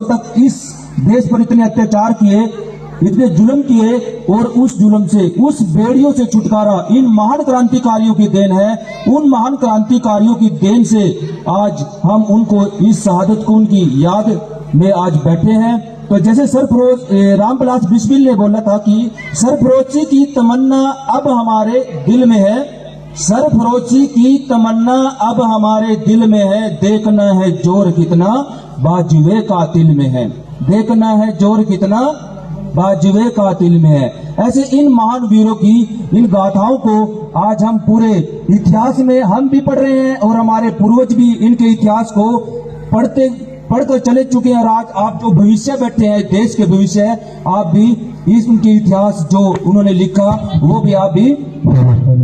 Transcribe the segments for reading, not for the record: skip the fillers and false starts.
तक इस देश पर इतने अत्याचार किए, इतने जुल्म किए, और उस जुल्म से, उस बेड़ियों से छुटकारा इन महान क्रांतिकारियों की देन है। उन महान क्रांतिकारियों की देन से आज हम उनको इस शहादत को उनकी याद में आज बैठे हैं। तो जैसे सरफरोश रामविलास बिस्मिल ने बोला था कि सरफरोशी की तमन्ना अब हमारे दिल में है, सरफरोशी की तमन्ना अब हमारे दिल में है, देखना है जोर कितना बाजुए कातिल में है, देखना है जोर कितना बाजुए कातिल में है। ऐसे इन महान वीरों की इन गाथाओं को आज हम पूरे इतिहास में हम भी पढ़ रहे हैं और हमारे पूर्वज भी इनके इतिहास को पढ़कर चले चुके हैं। और आज आप जो भविष्य बैठे हैं, देश के भविष्य है, आप भी उनके इतिहास जो उन्होंने लिखा वो भी आप भी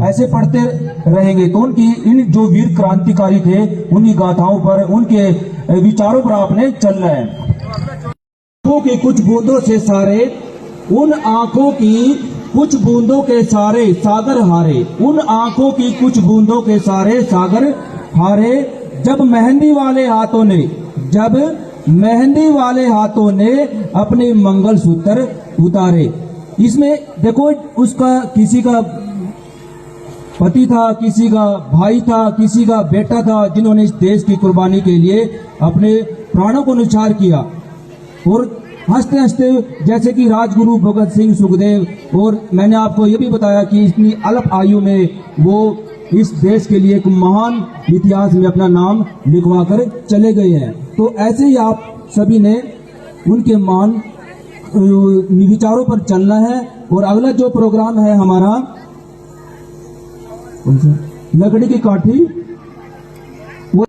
ऐसे पढ़ते रहेंगे। तो उनकी इन जो वीर क्रांतिकारी थे उन्हीं गाथाओं पर, उनके विचारों पर आपने चलना है। आंखों की कुछ बूंदों से सारे, उन आंखों की कुछ बूंदों के सारे सागर हारे, उन आंखों की कुछ बूंदों के सारे सागर हारे, जब मेहंदी वाले हाथों ने, जब मेहंदी वाले हाथों ने अपने मंगलसूत्र उतारे। इसमें देखो, उसका किसी का पति था, किसी का भाई था, किसी का बेटा था, जिन्होंने इस देश की कुर्बानी के लिए अपने प्राणों को न्यौछावर किया। और हंसते हंसते, जैसे कि राजगुरु भगत सिंह सुखदेव, और मैंने आपको ये भी बताया कि इतनी अल्प आयु में वो इस देश के लिए एक महान इतिहास में अपना नाम लिखवा कर चले गए हैं। तो ऐसे ही आप सभी ने उनके महान विचारों पर चलना है। और अगला जो प्रोग्राम है हमारा, लकड़ी की काठी, वो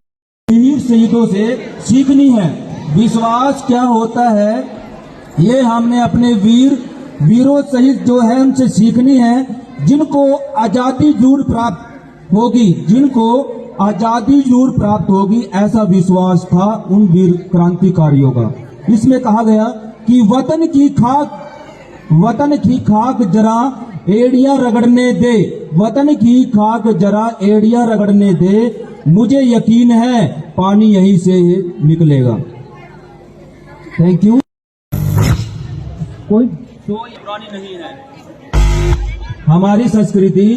वीर शहीदों से सीखनी है। विश्वास क्या होता है, ये हमने अपने वीरों शहीद जो है उनसे सीखनी है, जिनको आजादी जरूर प्राप्त होगी, जिनको आजादी जरूर प्राप्त होगी, ऐसा विश्वास था उन वीर क्रांतिकारियों का। इसमें कहा गया कि वतन की खाक जरा एड़ियां रगड़ने दे, वतन की खाक जरा एड़ियां रगड़ने दे, मुझे यकीन है पानी यहीं से निकलेगा। Thank you. कोई पुरानी नहीं है हमारी संस्कृति,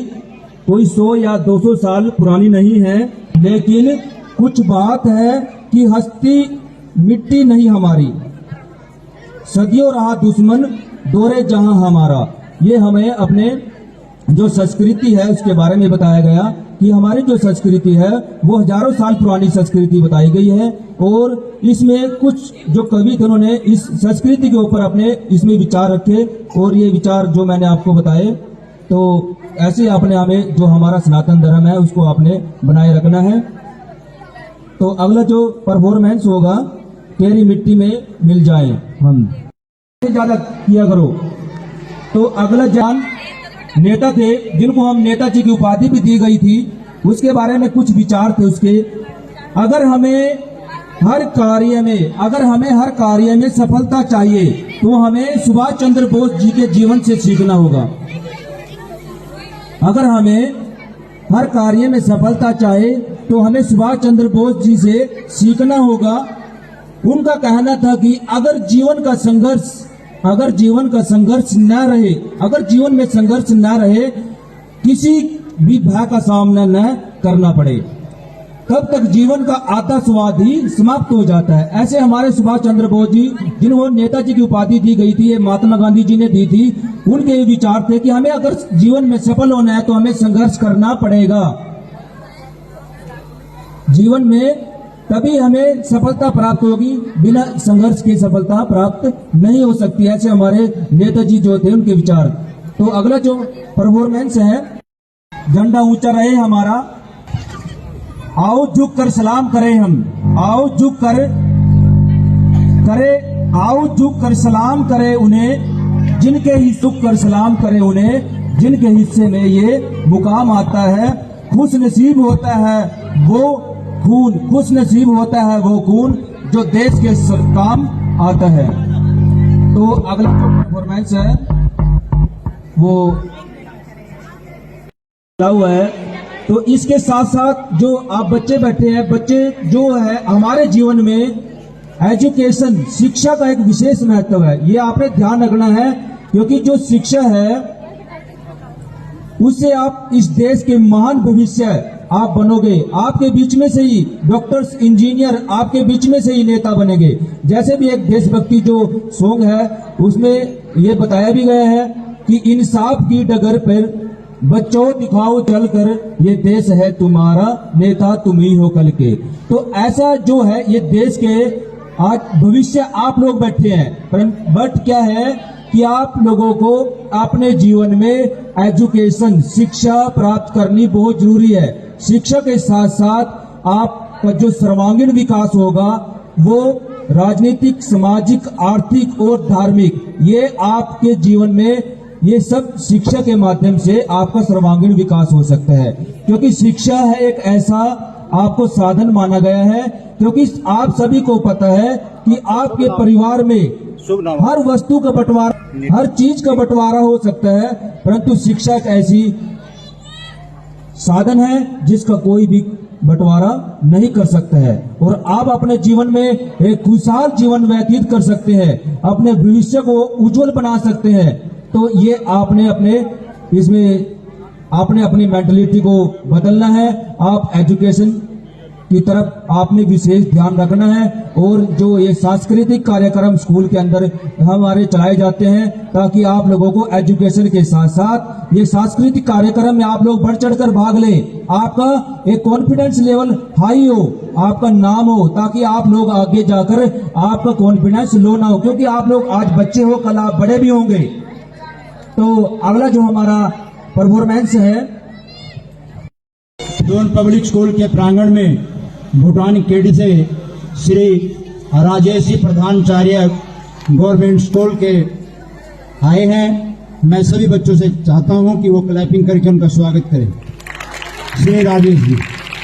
कोई 100 या 200 साल पुरानी नहीं है, लेकिन कुछ बात है कि हस्ती मिट्टी नहीं हमारी, सदियों रहा दुश्मन दौरे जहां हमारा। ये हमें अपने जो संस्कृति है उसके बारे में बताया गया कि हमारी जो संस्कृति है वो हजारों साल पुरानी संस्कृति बताई गई है। और इसमें कुछ जो कवि थे उन्होंने इस संस्कृति के ऊपर अपने इसमें विचार रखे, और ये विचार जो मैंने आपको बताए, तो ऐसे आपने हमें जो हमारा सनातन धर्म है उसको आपने बनाए रखना है। तो अगला जो परफॉर्मेंस होगा, तेरी मिट्टी में मिल जाए हम, ज्यादा किया करो। तो अगला जान नेता थे जिनको हम नेताजी की उपाधि भी दी गई थी, उसके बारे में कुछ विचार थे उसके। अगर हमें हर कार्य में सफलता चाहिए तो हमें सुभाष चंद्र बोस जी के जीवन से सीखना होगा। अगर हमें हर कार्य में सफलता चाहे तो हमें सुभाष चंद्र बोस जी से सीखना होगा। उनका कहना था कि अगर जीवन का संघर्ष न रहे, अगर जीवन में संघर्ष न रहे, किसी भी भय का सामना न करना पड़े, तब तक जीवन का आधा स्वाद ही समाप्त हो जाता है। ऐसे हमारे सुभाष चंद्र बोस जी, जिन्होंने नेताजी की उपाधि दी गई थी, ये महात्मा गांधी जी ने दी थी, उनके विचार थे कि हमें अगर जीवन में सफल होना है तो हमें संघर्ष करना पड़ेगा। जीवन में तभी हमें सफलता प्राप्त होगी, बिना संघर्ष के सफलता प्राप्त नहीं हो सकती। ऐसे हमारे नेताजी जो थे उनके विचार। तो अगला जो परफॉर्मेंस है, झंडा ऊंचा रहे हमारा, आओ झुक कर सलाम करें हम, आओ झुक कर सलाम करें उन्हें, जिनके ही सुख कर सलाम करें उन्हें, जिनके हिस्से में ये मुकाम आता है। खुश नसीब होता है वो खून जो देश के काम आता है। तो अगला जो परफॉर्मेंस है वो हुआ है। तो इसके साथ साथ जो आप बच्चे बैठे हैं, बच्चे जो है हमारे जीवन में एजुकेशन, शिक्षा का एक विशेष महत्व है। ये आपने ध्यान रखना है, क्योंकि जो शिक्षा है उससे आप इस देश के महान भविष्य आप बनोगे। आपके बीच में से ही डॉक्टर्स, इंजीनियर, आपके बीच में से ही नेता बनेंगे। जैसे भी एक देशभक्ति जो सॉन्ग है उसमें ये बताया भी गया है कि इंसाफ की डगर पर बच्चों दिखाओ चलकर, ये देश है तुम्हारा, नेता तुम ही हो कल के। तो ऐसा जो है ये देश के आज भविष्य आप लोग बैठे हैं, बट क्या है कि आप लोगों को अपने जीवन में एजुकेशन, शिक्षा प्राप्त करनी बहुत जरूरी है। शिक्षा के साथ साथ आपका जो सर्वांगीण विकास होगा वो राजनीतिक, सामाजिक, आर्थिक और धार्मिक, ये आपके जीवन में ये सब शिक्षा के माध्यम से आपका सर्वांगीण विकास हो सकता है। क्योंकि शिक्षा है एक ऐसा आपको साधन माना गया है, क्योंकि आप सभी को पता है कि आपके परिवार में हर वस्तु का बंटवारा, हर चीज का बंटवारा हो सकता है, परंतु शिक्षा एक ऐसी साधन है जिसका कोई भी बंटवारा नहीं कर सकता है। और आप अपने जीवन में एक खुशहाल जीवन व्यतीत कर सकते हैं, अपने भविष्य को उज्जवल बना सकते हैं। तो ये आपने अपनी मेंटलिटी को बदलना है। आप एजुकेशन की तरफ आपने विशेष ध्यान रखना है। और जो ये सांस्कृतिक कार्यक्रम स्कूल के अंदर हमारे चलाए जाते हैं, ताकि आप लोगों को एजुकेशन के साथ साथ ये सांस्कृतिक कार्यक्रम में आप लोग बढ़ चढ़कर भाग लें, आपका एक कॉन्फिडेंस लेवल हाई हो, आपका नाम हो, ताकि आप लोग आगे जाकर आपका कॉन्फिडेंस लो ना हो। क्योंकि आप लोग आज बच्चे हो, कल आप बड़े भी होंगे। तो अगला जो हमारा परफॉर्मेंस है, दोन पब्लिक स्कूल के प्रांगण में भूटान केडी से श्री राजेश जी प्रधानाचार्य गवर्नमेंट स्कूल के आए हैं। मैं सभी बच्चों से चाहता हूं कि वो क्लैपिंग करके उनका स्वागत करें। श्री राजेश जी,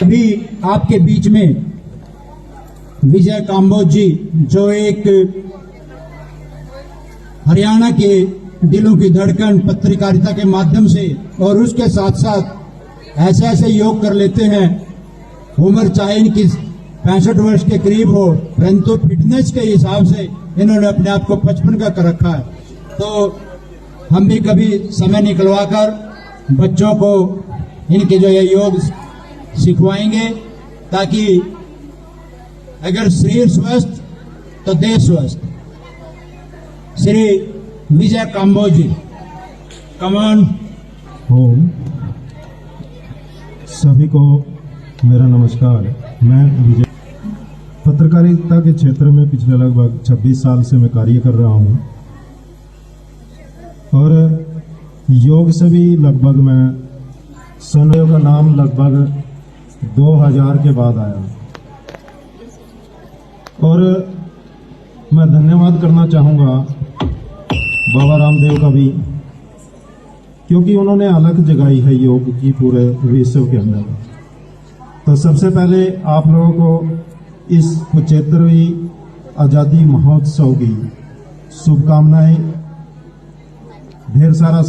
अभी आपके बीच में विजय काम्बोज जी, जो एक हरियाणा के दिलों की धड़कन पत्रकारिता के माध्यम से और उसके साथ साथ ऐसे ऐसे योग कर लेते हैं, उम्र चाहे इनकी 65 वर्ष के करीब हो, परंतु फिटनेस के हिसाब से इन्होंने अपने आप को 55 का कर रखा है। तो हम भी कभी समय निकलवा कर बच्चों को इनके जो ये योग सिखवाएंगे, ताकि अगर शरीर स्वस्थ तो देश स्वस्थ। श्री विजय काम्बोज जी, कमान। ओम सभी को मेरा नमस्कार। मैं विजय, पत्रकारिता के क्षेत्र में पिछले लगभग 26 साल से मैं कार्य कर रहा हूं और योग से भी लगभग मैं योग का नाम लगभग 2000 के बाद आया। और मैं धन्यवाद करना चाहूंगा बाबा रामदेव का भी, क्योंकि उन्होंने अलग जगाई है योग की पूरे विश्व के अंदर। तो सबसे पहले आप लोगों को इस 75वीं आज़ादी महोत्सव की शुभकामनाएं। ढेर सारा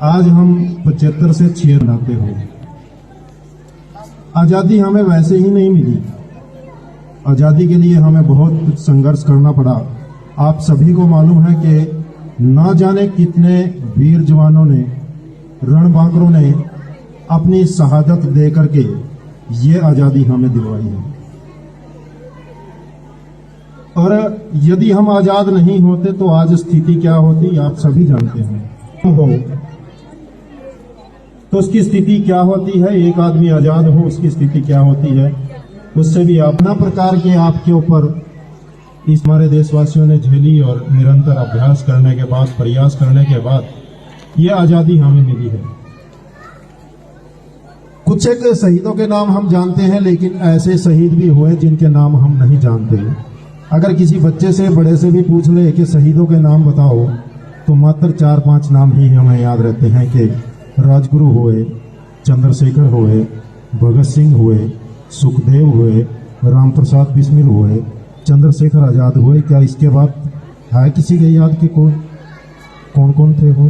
आज हम 75 से 6 मनाते हो। आज़ादी हमें वैसे ही नहीं मिली, आज़ादी के लिए हमें बहुत संघर्ष करना पड़ा। आप सभी को मालूम है कि ना जाने कितने वीर जवानों ने, रणबांकुरों ने अपनी शहादत दे करके ये आज़ादी हमें दिलवाई है। और यदि हम आज़ाद नहीं होते तो आज स्थिति क्या होती आप सभी जानते हैं। तो उसकी स्थिति क्या होती है, एक आदमी आज़ाद हो उसकी स्थिति क्या होती है, उससे भी अपना प्रकार के आपके ऊपर इस हमारे देशवासियों ने झेली और निरंतर अभ्यास करने के बाद, प्रयास करने के बाद ये आज़ादी हमें मिली है। कुछ एक शहीदों के नाम हम जानते हैं, लेकिन ऐसे शहीद भी हुए जिनके नाम हम नहीं जानते। अगर किसी बच्चे से, बड़े से भी पूछ ले कि शहीदों के नाम बताओ, तो मात्र 4-5 नाम ही हमें याद रहते हैं कि राजगुरु हुए, चंद्रशेखर हुए, भगत सिंह हुए, सुखदेव हुए, राम प्रसाद बिस्मिल हुए, चंद्रशेखर आजाद हुए। क्या इसके बाद है किसी के याद कि कौन कौन थे वो?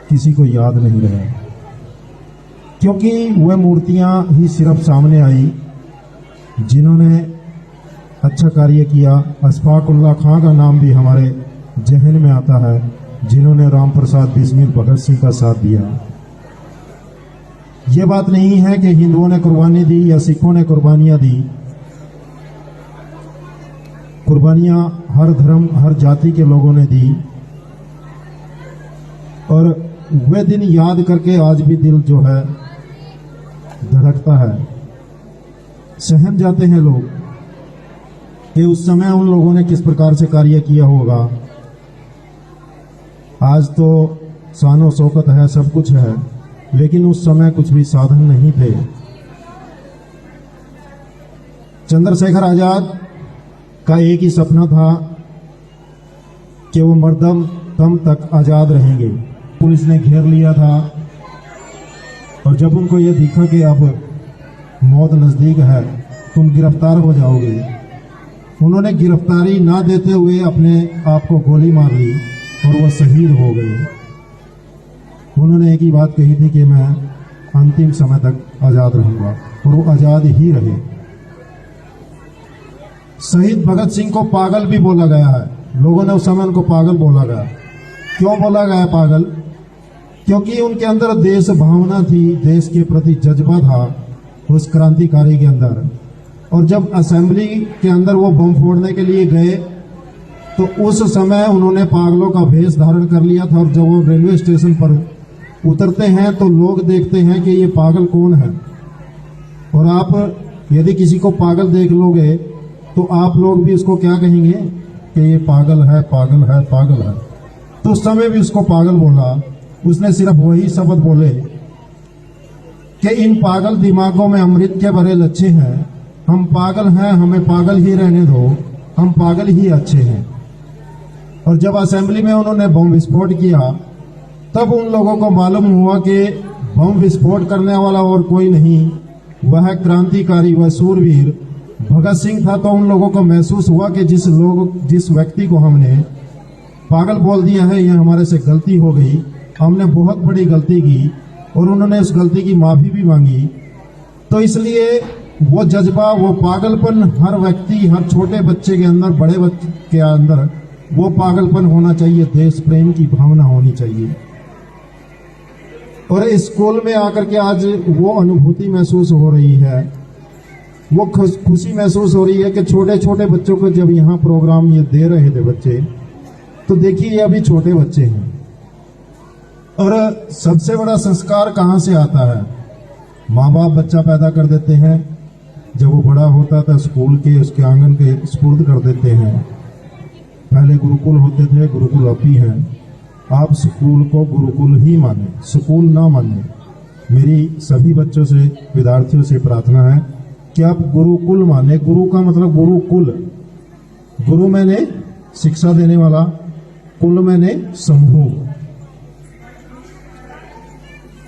किसी को याद नहीं रहा, क्योंकि वह मूर्तियां ही सिर्फ सामने आई जिन्होंने अच्छा कार्य किया। अशफाकुल्ला खां का नाम भी हमारे जहन में आता है, जिन्होंने राम प्रसाद बिस्मिल भगत सिंह का साथ दिया। ये बात नहीं है कि हिंदुओं ने कुर्बानी दी या सिखों ने कुर्बानियां दी। कुर्बानियां हर धर्म हर जाति के लोगों ने दी, और वे दिन याद करके आज भी दिल जो है धड़कता है। सहम जाते हैं लोग कि उस समय उन लोगों ने किस प्रकार से कार्य किया होगा। आज तो शानो शौकत है, सब कुछ है, लेकिन उस समय कुछ भी साधन नहीं थे। चंद्रशेखर आजाद का एक ही सपना था कि वो मरदम दम तक आजाद रहेंगे। पुलिस ने घेर लिया था, और जब उनको ये दिखा कि अब मौत नजदीक है, तुम गिरफ्तार हो जाओगे, उन्होंने गिरफ्तारी ना देते हुए अपने आप को गोली मार ली और वो शहीद हो गए। उन्होंने एक ही बात कही थी कि मैं अंतिम समय तक आजाद रहूंगा, और वो आजाद ही रहे। शहीद भगत सिंह को पागल भी बोला गया है। लोगों ने उस समय उनको पागल बोला गया। क्यों बोला गया पागल? क्योंकि उनके अंदर देश भावना थी, देश के प्रति जज्बा था उस क्रांतिकारी के अंदर। और जब असेंबली के अंदर वो बम फोड़ने के लिए गए, तो उस समय उन्होंने पागलों का भेष धारण कर लिया था। और जब वो रेलवे स्टेशन पर उतरते हैं तो लोग देखते हैं कि ये पागल कौन है। और आप यदि किसी को पागल देख लोगे तो आप लोग भी उसको क्या कहेंगे कि ये पागल है, पागल है, पागल है। तो उस समय भी उसको पागल बोला। उसने सिर्फ वही शब्द बोले कि इन पागल दिमागों में अमृत के भरे लच्छे हैं। हम पागल हैं, हमें पागल ही रहने दो, हम पागल ही अच्छे हैं। और जब असेंबली में उन्होंने बम विस्फोट किया, तब उन लोगों को मालूम हुआ कि बम विस्फोट करने वाला और कोई नहीं, वह क्रांतिकारी व सूरवीर भगत सिंह था। तो उन लोगों को महसूस हुआ कि जिस व्यक्ति को हमने पागल बोल दिया है, यह हमारे से गलती हो गई, हमने बहुत बड़ी गलती की। और उन्होंने उस गलती की माफी भी मांगी। तो इसलिए वो जज्बा, वो पागलपन हर व्यक्ति, हर छोटे बच्चे के अंदर, बड़े बच्चे के अंदर वो पागलपन होना चाहिए। देश प्रेम की भावना होनी चाहिए। और स्कूल में आकर के आज वो अनुभूति महसूस हो रही है, वो खुशी महसूस हो रही है कि छोटे छोटे बच्चों को जब यहाँ प्रोग्राम ये दे रहे थे बच्चे, तो देखिए ये अभी छोटे बच्चे हैं। और सबसे बड़ा संस्कार कहाँ से आता है? माँ बाप बच्चा पैदा कर देते हैं, जब वो बड़ा होता था स्कूल के उसके आंगन के स्पुर्द कर देते हैं। पहले गुरुकुल होते थे, गुरुकुल अब भी हैं। आप स्कूल को गुरुकुल ही माने, स्कूल ना माने। मेरी सभी बच्चों से, विद्यार्थियों से प्रार्थना है कि आप गुरुकुल माने। गुरु का मतलब गुरुकुल। गुरु मैंने शिक्षा देने वाला, कुल मैंने समूह।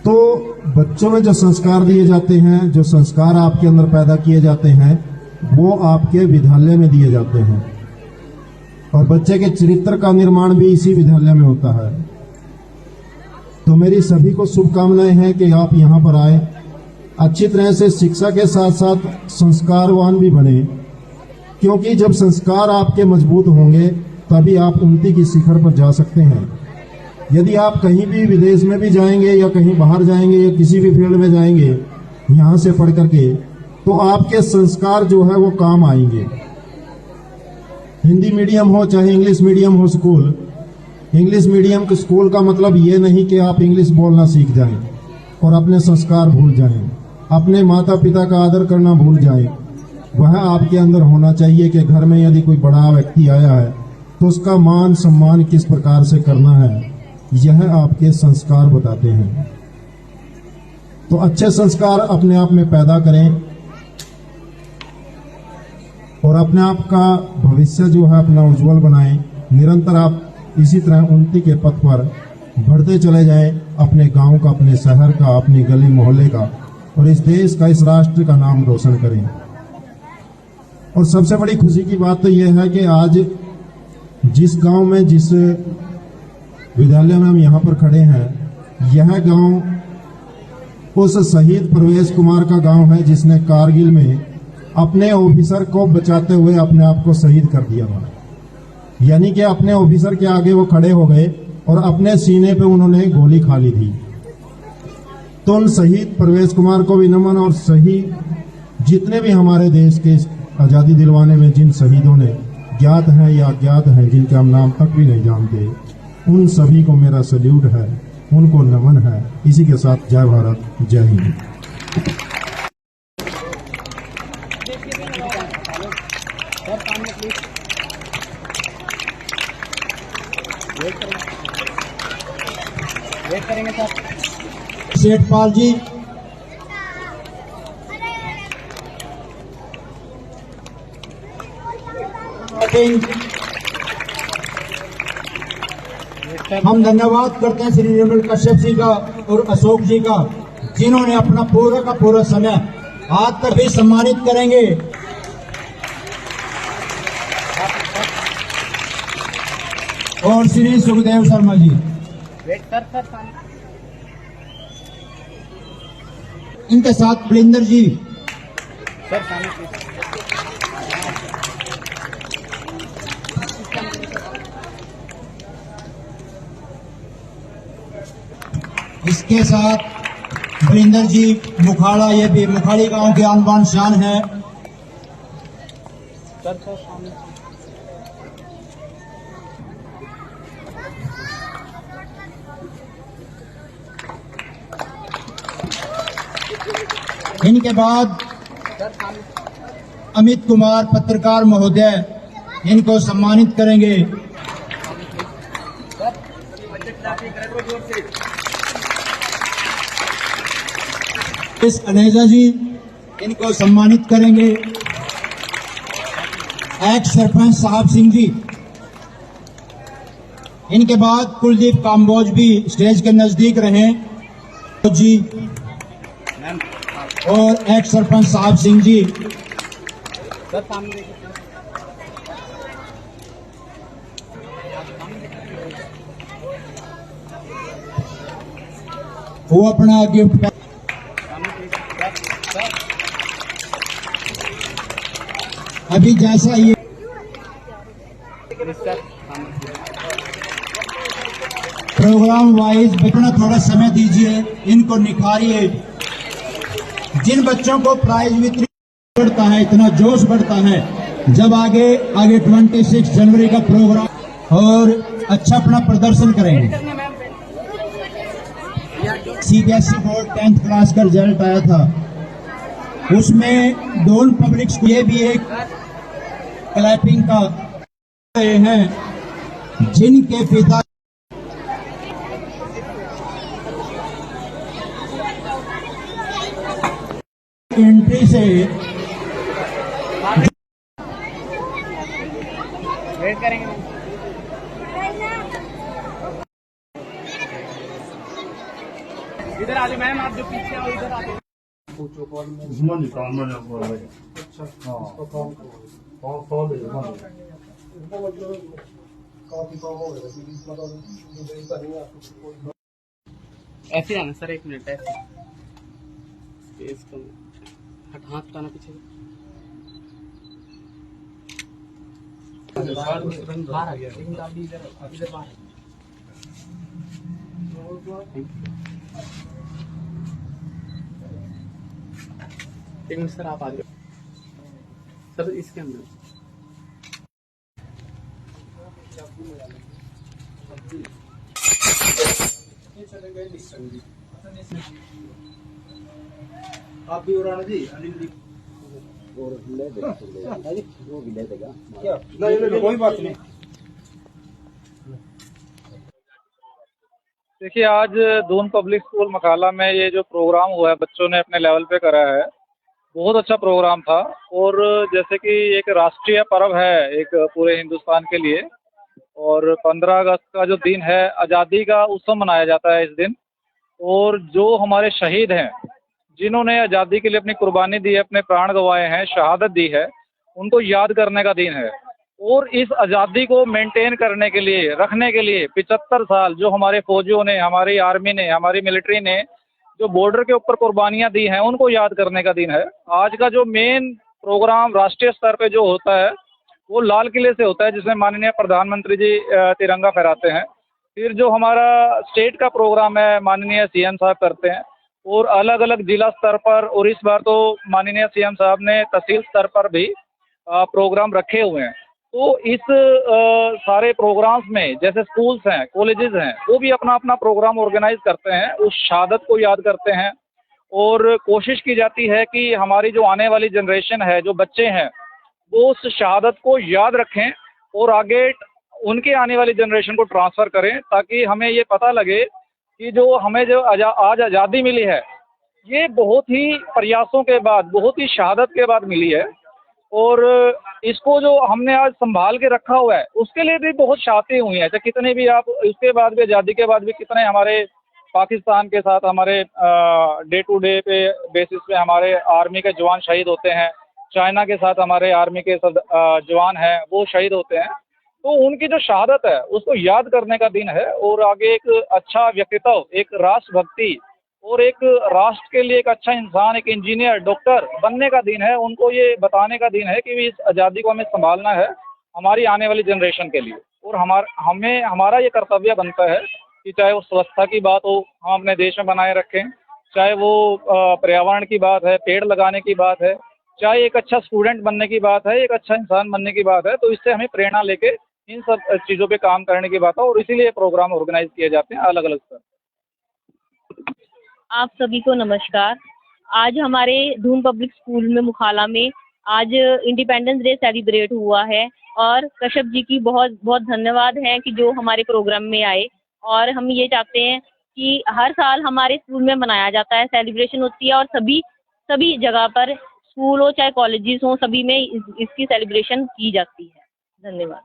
तो बच्चों में जो संस्कार दिए जाते हैं, जो संस्कार आपके अंदर पैदा किए जाते हैं, वो आपके विद्यालय में दिए जाते हैं। और बच्चे के चरित्र का निर्माण भी इसी विद्यालय में होता है। तो मेरी सभी को शुभकामनाएं हैं कि आप यहाँ पर आए, अच्छी तरह से शिक्षा के साथ साथ संस्कारवान भी बने। क्योंकि जब संस्कार आपके मजबूत होंगे तभी आप उन्नति की शिखर पर जा सकते हैं। यदि आप कहीं भी विदेश में भी जाएंगे या कहीं बाहर जाएंगे या किसी भी फील्ड में जाएंगे यहाँ से पढ़ करके, तो आपके संस्कार जो है वो काम आएंगे। हिंदी मीडियम हो चाहे इंग्लिश मीडियम हो स्कूल, इंग्लिश मीडियम के स्कूल का मतलब ये नहीं कि आप इंग्लिश बोलना सीख जाएं और अपने संस्कार भूल जाएं, अपने माता पिता का आदर करना भूल जाएं। वह आपके अंदर होना चाहिए कि घर में यदि कोई बड़ा व्यक्ति आया है तो उसका मान सम्मान किस प्रकार से करना है, यह आपके संस्कार बताते हैं। तो अच्छे संस्कार अपने आप में पैदा करें और अपने आप का भविष्य जो है अपना उज्जवल बनाएं। निरंतर आप इसी तरह उन्नति के पथ पर बढ़ते चले जाएं, अपने गांव का, अपने शहर का, अपनी गली मोहल्ले का और इस देश का, इस राष्ट्र का नाम रोशन करें। और सबसे बड़ी खुशी की बात तो यह है कि आज जिस गांव में, जिस विद्यालय में हम यहाँ पर खड़े हैं, यह गांव उस शहीद प्रवेश कुमार का गांव है जिसने कारगिल में अपने ऑफिसर को बचाते हुए अपने आप को शहीद कर दिया हुआ। यानी कि अपने ऑफिसर के आगे वो खड़े हो गए और अपने सीने पे उन्होंने गोली खा ली थी। तो उन शहीद प्रवेश कुमार को भी नमन, और शहीद जितने भी हमारे देश के आजादी दिलवाने में जिन शहीदों ने ज्ञात हैं या अज्ञात हैं, जिनके हम नाम तक भी नहीं जानते, उन सभी को मेरा सल्यूट है, उनको नमन है। इसी के साथ जय भारत, जय हिंद। वेट करेंगे सर। सेठपाल जी, हम धन्यवाद करते हैं श्री निर्मल कश्यप जी का और अशोक जी का, जिन्होंने अपना पूरा का पूरा समय आज तक भी सम्मानित करेंगे। और श्री सुखदेव शर्मा जी, वेट सर सामने। इनके साथ बलिंदर जी, सर सामने प्लीज। इसके साथ बलिंदर जी मुखाड़ा, ये भी मुखाड़ी गांव के आन बान शान है। सर सामने। इनके बाद सर सामने। अमित कुमार पत्रकार महोदय, इनको सम्मानित करेंगे। इस अनेजा जी, इनको सम्मानित करेंगे। एक्स सरपंच साहब सिंह जी, इनके बाद कुलदीप काम्बोज भी स्टेज के नजदीक रहें जी, और एक्स सरपंच साहब सिंह जी। सर सामने देखिए। वो अपना गिफ्ट अभी जैसा ये सर सामने। प्रोग्राम वाइज अपना थोड़ा समय दीजिए, इनको निखारिए। जिन बच्चों को प्राइज वितरित बढ़ता है, इतना जोश बढ़ता है जब आगे 26 जनवरी का प्रोग्राम, और अच्छा अपना प्रदर्शन करेंगे। सीबीएसई बोर्ड 10th क्लास का रिजल्ट आया था, उसमें डोन पब्लिक स्कूल, ये भी एक क्लैपिंग का रहे हैं, जिनके पिता एंट्री से वेट करेंगे। इधर आ जाओ मैम, आप जो पीछे हो इधर आ जाओ। उसमें निकालना है आपको। अच्छा, हाँ, इसका काम कौन सा ले ऐसे आना सर, 1 मिनट ऐसे। इसको हाथ हटाना पीछे। बाहर आ गया, लेकिन आप भी इधर बाहर। एक मिनट सर, आप आ जाओ सर, इसके अंदर। आप भी उड़ाना जी, और ले देगा, वो भी ले देगा। क्या नहीं, कोई बात नहीं। देखिए, आज दून पब्लिक स्कूल मकाला में ये जो प्रोग्राम हुआ है, बच्चों ने अपने लेवल पे करा है, बहुत अच्छा प्रोग्राम था। और जैसे कि एक राष्ट्रीय पर्व है एक पूरे हिंदुस्तान के लिए, और 15 अगस्त का जो दिन है, आज़ादी का उत्सव मनाया जाता है इस दिन। और जो हमारे शहीद हैं, जिन्होंने आज़ादी के लिए अपनी कुर्बानी दी है, अपने प्राण गंवाए हैं, शहादत दी है, उनको याद करने का दिन है। और इस आज़ादी को मेंटेन करने के लिए, रखने के लिए 75 साल जो हमारे फौजियों ने, हमारी आर्मी ने, हमारी मिलिट्री ने जो बॉर्डर के ऊपर कुर्बानियां दी हैं, उनको याद करने का दिन है। आज का जो मेन प्रोग्राम राष्ट्रीय स्तर पे जो होता है वो लाल किले से होता है, जिसमें माननीय प्रधानमंत्री जी तिरंगा फहराते हैं। फिर जो हमारा स्टेट का प्रोग्राम है माननीय सीएम साहब करते हैं, और अलग अलग जिला स्तर पर, और इस बार तो माननीय सीएम साहब ने तहसील स्तर पर भी प्रोग्राम रखे हुए हैं। तो इस सारे प्रोग्राम्स में जैसे स्कूल्स हैं, कॉलेजेस हैं, वो भी अपना अपना प्रोग्राम ऑर्गेनाइज करते हैं, उस शहादत को याद करते हैं, और कोशिश की जाती है कि हमारी जो आने वाली जनरेशन है, जो बच्चे हैं, वो उस शहादत को याद रखें और आगे उनके आने वाली जनरेशन को ट्रांसफ़र करें, ताकि हमें ये पता लगे कि जो हमें जो आज आज़ादी मिली है, ये बहुत ही प्रयासों के बाद, बहुत ही शहादत के बाद मिली है, और इसको जो हमने आज संभाल के रखा हुआ है, उसके लिए भी बहुत शहादतें हुई हैं। चाहे कितने भी आप उसके बाद भी, आज़ादी के बाद भी कितने हमारे पाकिस्तान के साथ हमारे डे टू डे पे बेसिस पे हमारे आर्मी के जवान शहीद होते हैं, चाइना के साथ हमारे आर्मी के जवान हैं वो शहीद होते हैं। तो उनकी जो शहादत है उसको याद करने का दिन है, और आगे एक अच्छा व्यक्तित्व, एक राष्ट्रभक्ति और एक राष्ट्र के लिए एक अच्छा इंसान, एक इंजीनियर, डॉक्टर बनने का दिन है। उनको ये बताने का दिन है कि इस आज़ादी को हमें संभालना है हमारी आने वाली जनरेशन के लिए, और हमारा ये कर्तव्य बनता है कि चाहे वो स्वच्छता की बात हो, हम अपने देश में बनाए रखें, चाहे वो पर्यावरण की बात है, पेड़ लगाने की बात है, चाहे एक अच्छा स्टूडेंट बनने की बात है, एक अच्छा इंसान बनने की बात है। तो इससे हमें प्रेरणा लेके इन सब चीज़ों पे काम करने की बात है, और इसीलिए प्रोग्राम ऑर्गेनाइज किए जाते हैं अलग अलग स्तर। आप सभी को नमस्कार। आज हमारे धून पब्लिक स्कूल में मुखाला में आज इंडिपेंडेंस डे सेलिब्रेट हुआ है, और कश्यप जी की बहुत बहुत धन्यवाद है कि जो हमारे प्रोग्राम में आए। और हम ये चाहते हैं कि हर साल हमारे स्कूल में मनाया जाता है, सेलिब्रेशन होती है, और सभी जगह पर, स्कूल हो चाहे कॉलेजेस हो, सभी में इसकी सेलिब्रेशन की जाती है। धन्यवाद।